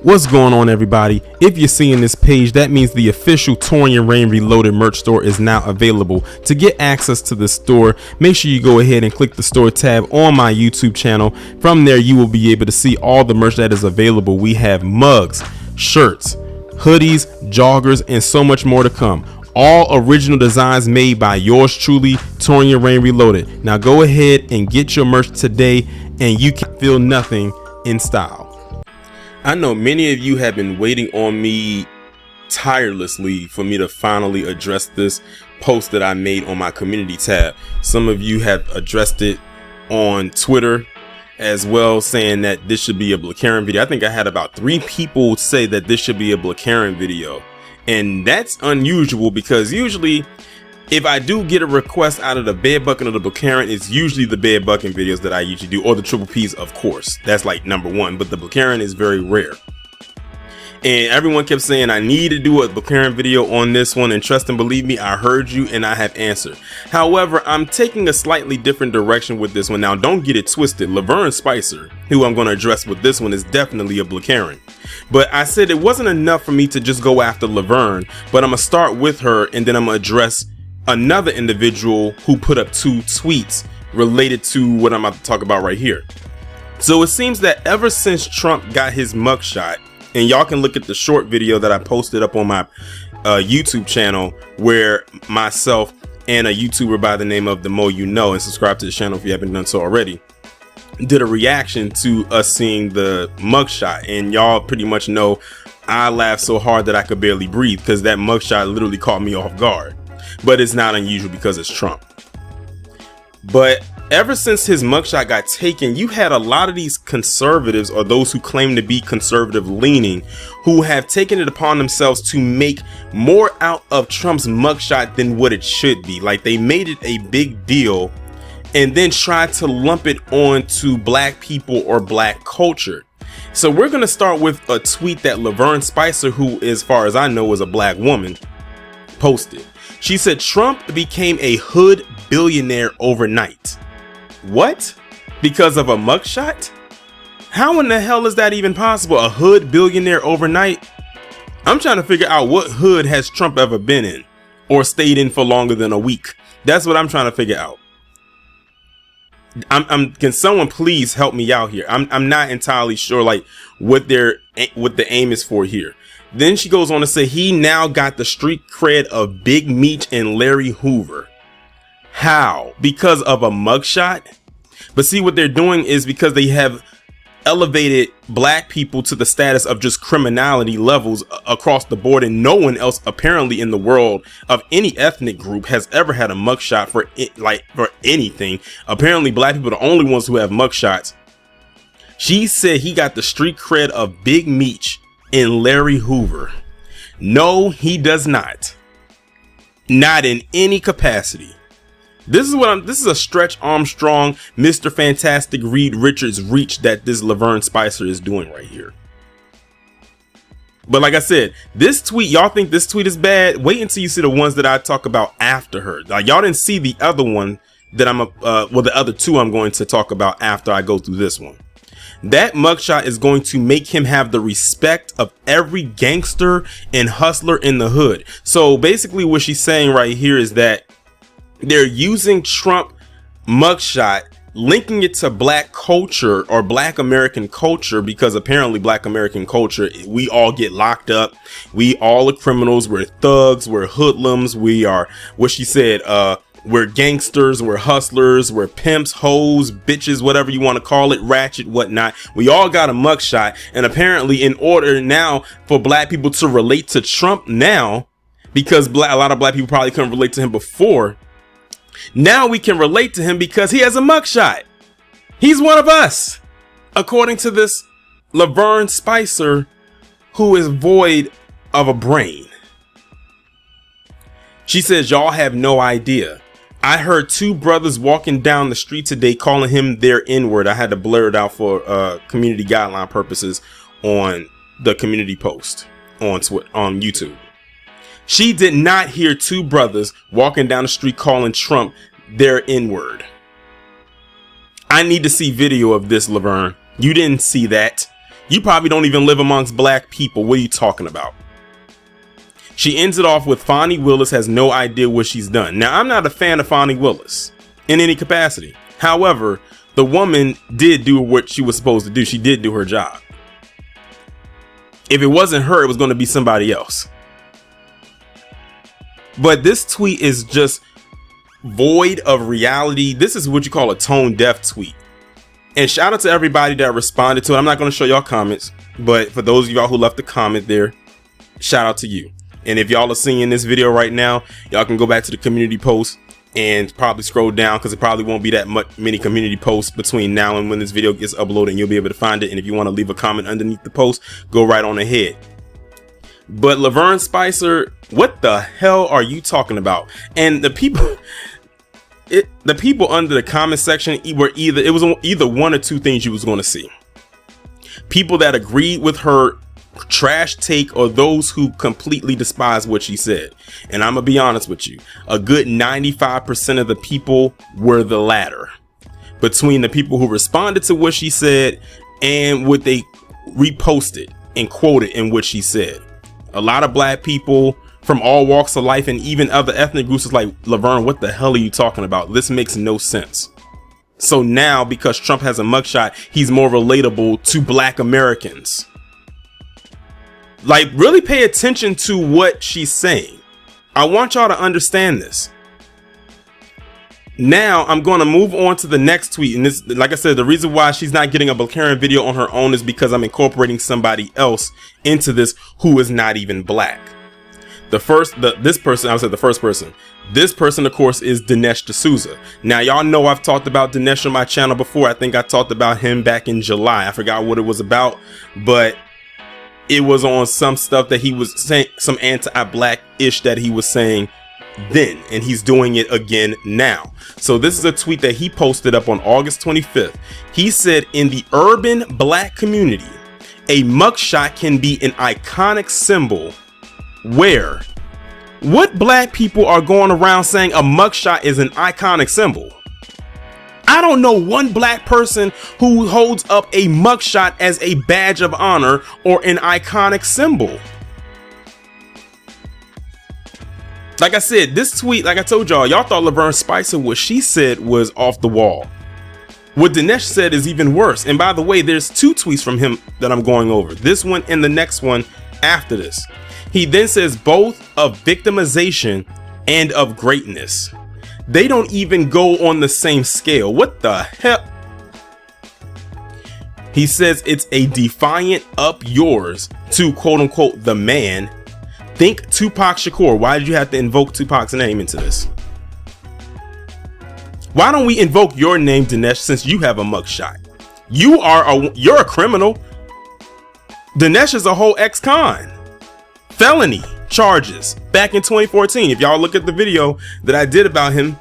What's going on, everybody? If you're seeing this page, that means the official Torian Rain Reloaded merch store is now available. To get access to the store, make sure you go ahead and click the store tab on my YouTube channel. From there, you will be able to see all the merch that is available. We have mugs, shirts, hoodies, joggers, and so much more to come. All original designs made by yours truly, Torian Rain Reloaded. Now go ahead and get your merch today, and you can feel nothing in style. I know many of you have been waiting on me tirelessly for me to finally address this post that I made on my community tab. Some of you have addressed it on Twitter as well, saying that this should be a Blacaren video. I think I had about 3 people say that this should be a Blacaren video. And that's unusual, because usually if I do get a request out of the bed bucking or the Blacaren, it's usually the bed bucking videos that I usually do, or the triple P's, of course. That's like number 1, but the Blacaren is very rare. And everyone kept saying I need to do a Blacaren video on this one, and trust and believe me, I heard you and I have answered. However, I'm taking a slightly different direction with this one. Now, don't get it twisted. Laverne Spicer, who I'm going to address with this one, is definitely a Blacaren. But I said it wasn't enough for me to just go after Laverne, but I'm going to start with her, and then I'm going to address another individual who put up 2 tweets related to what I'm about to talk about right here. So it seems that ever since Trump got his mugshot, and y'all can look at the short video that I posted up on my YouTube channel, where myself and a YouTuber by the name of The Mo You Know, and subscribe to the channel if you haven't done so already, did a reaction to us seeing the mugshot. And y'all pretty much know I laughed so hard that I could barely breathe, because that mugshot literally caught me off guard. But it's not unusual because it's Trump. But ever since his mugshot got taken, you had a lot of these conservatives, or those who claim to be conservative leaning, who have taken it upon themselves to make more out of Trump's mugshot than what it should be. Like, they made it a big deal and then tried to lump it on to black people or black culture. So we're going to start with a tweet that Laverne Spicer, who, as far as I know, is a black woman, posted. She said Trump became a hood billionaire overnight. What? Because of a mugshot? How in the hell is that even possible? A hood billionaire overnight? I'm trying to figure out what hood has Trump ever been in or stayed in for longer than a week. That's what I'm trying to figure out. Can someone please help me out here? I'm not entirely sure like what the aim is for here. Then she goes on to say he now got the street cred of Big Meech and Larry Hoover. How? Because of a mugshot? But see, what they're doing is because they have elevated black people to the status of just criminality levels across the board, and no one else apparently in the world of any ethnic group has ever had a mugshot for anything. Apparently black people are the only ones who have mugshots. She said he got the street cred of Big Meech and Larry Hoover. No, he does not. Not in any capacity. This is a Stretch Armstrong, Mr. Fantastic Reed Richards reach that this Laverne Spicer is doing right here. But like I said, this tweet, y'all think this tweet is bad? Wait until you see the ones that I talk about after her. Like, y'all didn't see the other one that the other 2 I'm going to talk about after I go through this one. That mugshot is going to make him have the respect of every gangster and hustler in the hood. So basically what she's saying right here is that they're using Trump mugshot, linking it to black culture or black American culture, because apparently black American culture, we all get locked up. We all are criminals. We're thugs. We're hoodlums. We are, what she said, we're gangsters, we're hustlers, we're pimps, hoes, bitches, whatever you want to call it, ratchet, whatnot. We all got a mugshot. And apparently, in order now for black people to relate to Trump now, because a lot of black people probably couldn't relate to him before, now we can relate to him because he has a mugshot. He's one of us, according to this Laverne Spicer, who is void of a brain. She says, y'all have no idea. I heard 2 brothers walking down the street today calling him their N-word. I had to blur it out for community guideline purposes on the community post on YouTube. She did not hear 2 brothers walking down the street calling Trump their N-word. I need to see video of this, Laverne. You didn't see that. You probably don't even live amongst black people. What are you talking about? She ends it off with Fonnie Willis has no idea what she's done. Now, I'm not a fan of Fonnie Willis in any capacity. However, the woman did do what she was supposed to do. She did do her job. If it wasn't her, it was going to be somebody else. But this tweet is just void of reality. This is what you call a tone deaf tweet. And shout out to everybody that responded to it. I'm not going to show y'all comments, but for those of y'all who left a comment there, shout out to you. And if y'all are seeing this video right now, y'all can go back to the community post and probably scroll down, because it probably won't be that many community posts between now and when this video gets uploaded, and you'll be able to find it. And if you want to leave a comment underneath the post, go right on ahead. But Laverne Spicer, what the hell are you talking about? And the people under the comment section were either one or two things you was going to see. People that agreed with her trash take, or those who completely despise what she said. And I'm gonna be honest with you, a good 95% of the people were the latter, between the people who responded to what she said and what they reposted and quoted in what she said. A lot of black people from all walks of life and even other ethnic groups is like, Laverne, what the hell are you talking about? This makes no sense. So now, because Trump has a mugshot, he's more relatable to black Americans. Like, really pay attention to what she's saying. I want y'all to understand this. Now I'm going to move on to the next tweet. And this, like I said, the reason why she's not getting a Blackarian video on her own is because I'm incorporating somebody else into this who is not even black. This person, of course, is DiNesh D'Souza. Now, y'all know I've talked about DiNesh on my channel before. I think I talked about him back in July. I forgot what it was about, but it was on some stuff that he was saying, some anti-black ish that he was saying then, and he's doing it again now. So this is a tweet that he posted up on August 25th. He said, in the urban black community, a mugshot can be an iconic symbol where what black people are going around saying a mugshot is an iconic symbol? I don't know one black person who holds up a mugshot as a badge of honor or an iconic symbol. Like I said, this tweet, like I told y'all thought Laverne Spicer, what she said was off the wall. What DiNesh said is even worse. And by the way, there's two tweets from him that I'm going over. This one and the next one after this. He then says both of victimization and of greatness. They don't even go on the same scale. What the hell? He says it's a defiant up yours to quote unquote the man. Think Tupac Shakur. Why did you have to invoke Tupac's name into this? Why don't we invoke your name, DiNesh, since you have a mugshot? You're a criminal. DiNesh is a whole ex-con. Felony charges back in 2014. If y'all look at the video that I did about him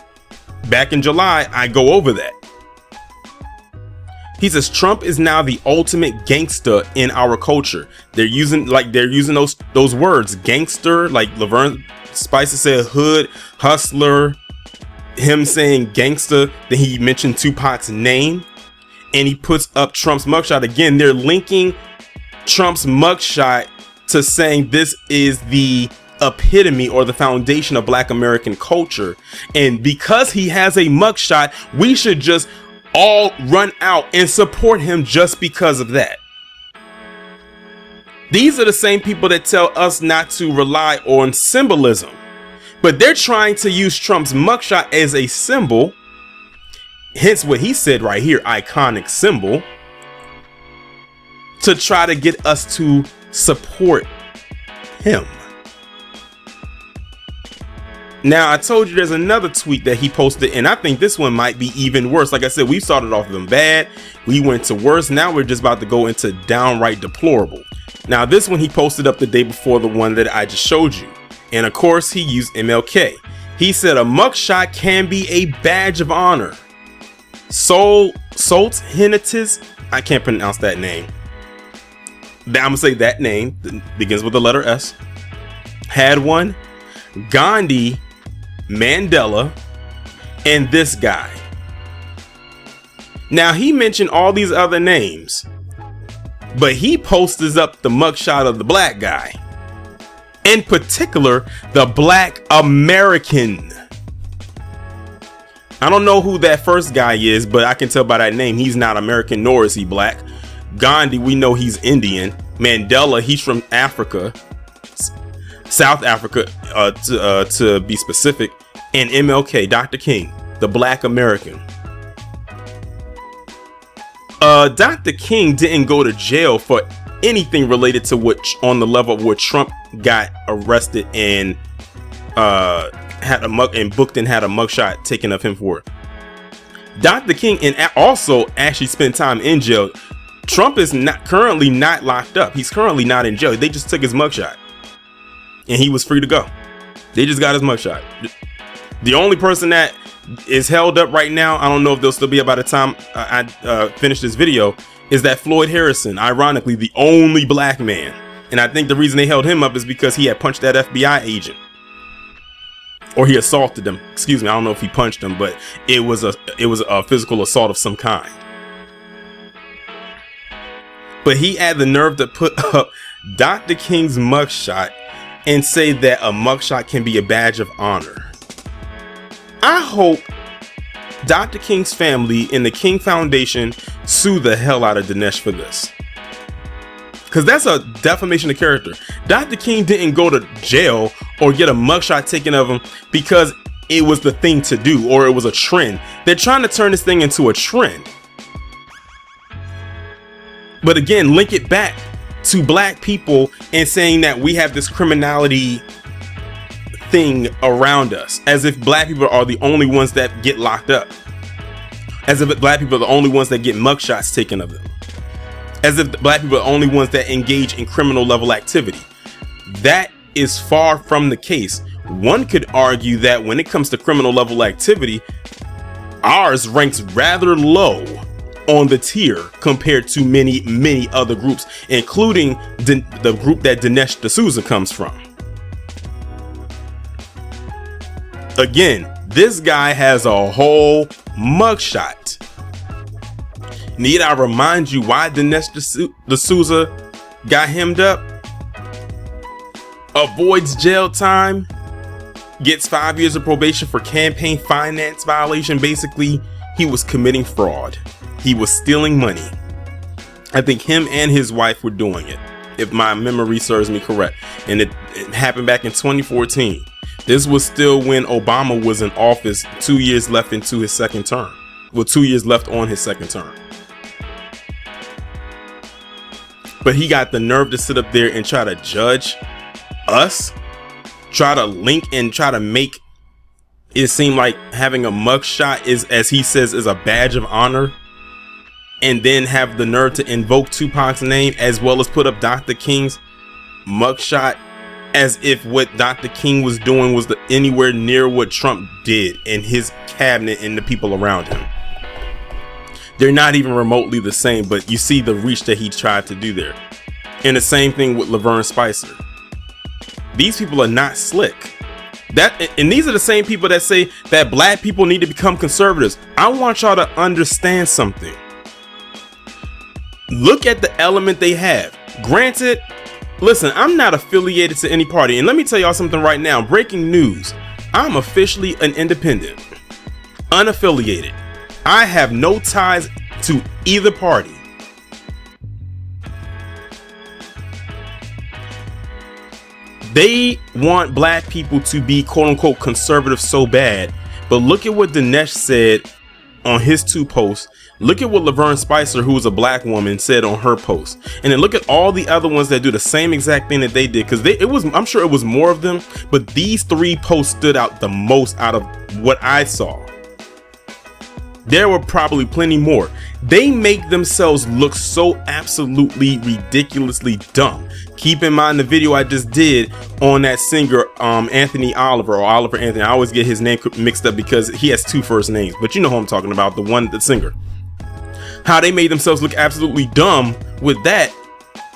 back in July, I go over that. He says Trump is now the ultimate gangster in our culture. They're using those words, gangster, like Laverne Spicer said, hood, hustler, him saying gangster. Then he mentioned Tupac's name, and he puts up Trump's mugshot again. They're linking Trump's mugshot to saying this is the epitome or the foundation of black American culture. And because he has a mugshot, we should just all run out and support him just because of that. These are the same people that tell us not to rely on symbolism, but they're trying to use Trump's mugshot as a symbol. Hence what he said right here, iconic symbol, to try to get us to support him. Now, I told you there's another tweet that he posted, and I think this one might be even worse. Like I said, we started off them bad, we went to worse, now we're just about to go into downright deplorable. Now, this one he posted up the day before the one that I just showed you, and of course he used MLK. He said a mugshot can be a badge of honor. Solzhenitsyn, I can't pronounce that name. I'm gonna say that name begins with the letter S. Had one. Gandhi, Mandela, and this guy. Now he mentioned all these other names, But he posters up the mugshot of the black guy, in particular the black American. I don't know who that first guy is, but I can tell by that name he's not American, nor is he black. Gandhi, we know he's Indian. Mandela, he's from Africa, South Africa, to be specific. And MLK, Dr. King, the black American. Dr. King didn't go to jail for anything related to what, on the level of where Trump got arrested and booked and had a mugshot taken of him for it. Dr. King and also actually spent time in jail. Trump is currently not locked up. He's currently not in jail. They just took his mugshot and he was free to go. They just got his mugshot. The only person that is held up right now, I don't know if they'll still be by the time I finish this video, is that Floyd Harrison, ironically the only black man. And I think the reason they held him up is because he had punched that FBI agent, or he assaulted them. Excuse me, I don't know if he punched him, but it was a physical assault of some kind. But he had the nerve to put up Dr. King's mugshot and say that a mugshot can be a badge of honor. I hope Dr. King's family and the King Foundation sue the hell out of DiNesh for this, because that's a defamation of character. Dr. King didn't go to jail or get a mugshot taken of him because it was the thing to do or it was a trend. They're trying to turn this thing into a trend. But again, link it back to black people and saying that we have this criminality thing around us, as if black people are the only ones that get locked up, as if black people are the only ones that get mugshots taken of them, as if black people are the only ones that engage in criminal level activity. That is far from the case. One could argue that when it comes to criminal level activity, ours ranks rather low on the tier compared to many other groups, including the group that Dinesh D'Souza comes from. Again, this guy has a whole mugshot. Need I remind you why Dinesh D'Souza got hemmed up? Avoids jail time, gets 5 years of probation for campaign finance violation. Basically, he was committing fraud. He was stealing money. I think him and his wife were doing it, if my memory serves me correct. And it happened back in 2014. This was still when Obama was in office, 2 years left into his second term. Well, 2 years left on his second term. But he got the nerve to sit up there and try to judge us, try to link and try to make it seem like having a mugshot is, as he says, is a badge of honor, and then have the nerve to invoke Tupac's name as well as put up Dr. King's mugshot, as if what Dr. King was doing was anywhere near what Trump did in his cabinet and the people around him. They're not even remotely the same, but you see the reach that he tried to do there. And the same thing with Laverne Spicer. These people are not slick. And these are the same people that say that black people need to become conservatives. I want y'all to understand something. Look at the element they have. Granted, listen, I'm not affiliated to any party. And let me tell y'all something right now. Breaking news. I'm officially an independent. Unaffiliated. I have no ties to either party. They want black people to be quote unquote conservative so bad. But look at what Dinesh said on his two posts. Look at what Laverne Spicer, who is a black woman, said on her post. And then look at all the other ones that do the same exact thing that they did. Because I'm sure it was more of them, but these three posts stood out the most out of what I saw. There were probably plenty more. They make themselves look so absolutely ridiculously dumb. Keep in mind the video I just did on that singer, Anthony Oliver, or Oliver Anthony. I always get his name mixed up because he has two first names, but you know who I'm talking about, the singer. How they made themselves look absolutely dumb with that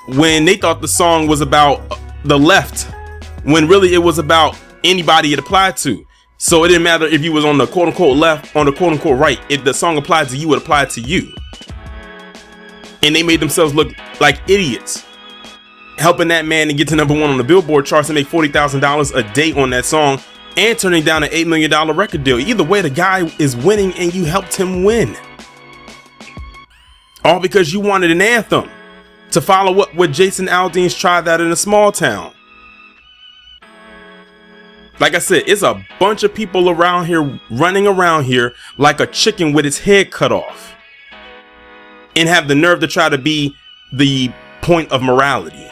when they thought the song was about the left, when really it was about anybody it applied to. So it didn't matter if you was on the quote unquote left, on the quote unquote right. If the song applied to you, it applied to you. And they made themselves look like idiots, helping that man to get to #1 on the Billboard charts and make $40,000 a day on that song, and turning down an $8 million record deal. Either way, the guy is winning and you helped him win. All because you wanted an anthem to follow up with Jason Aldean's Try That in a Small Town. Like I said, it's a bunch of people around here running around here like a chicken with its head cut off, and have the nerve to try to be the point of morality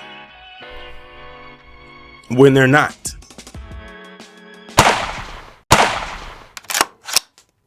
when they're not.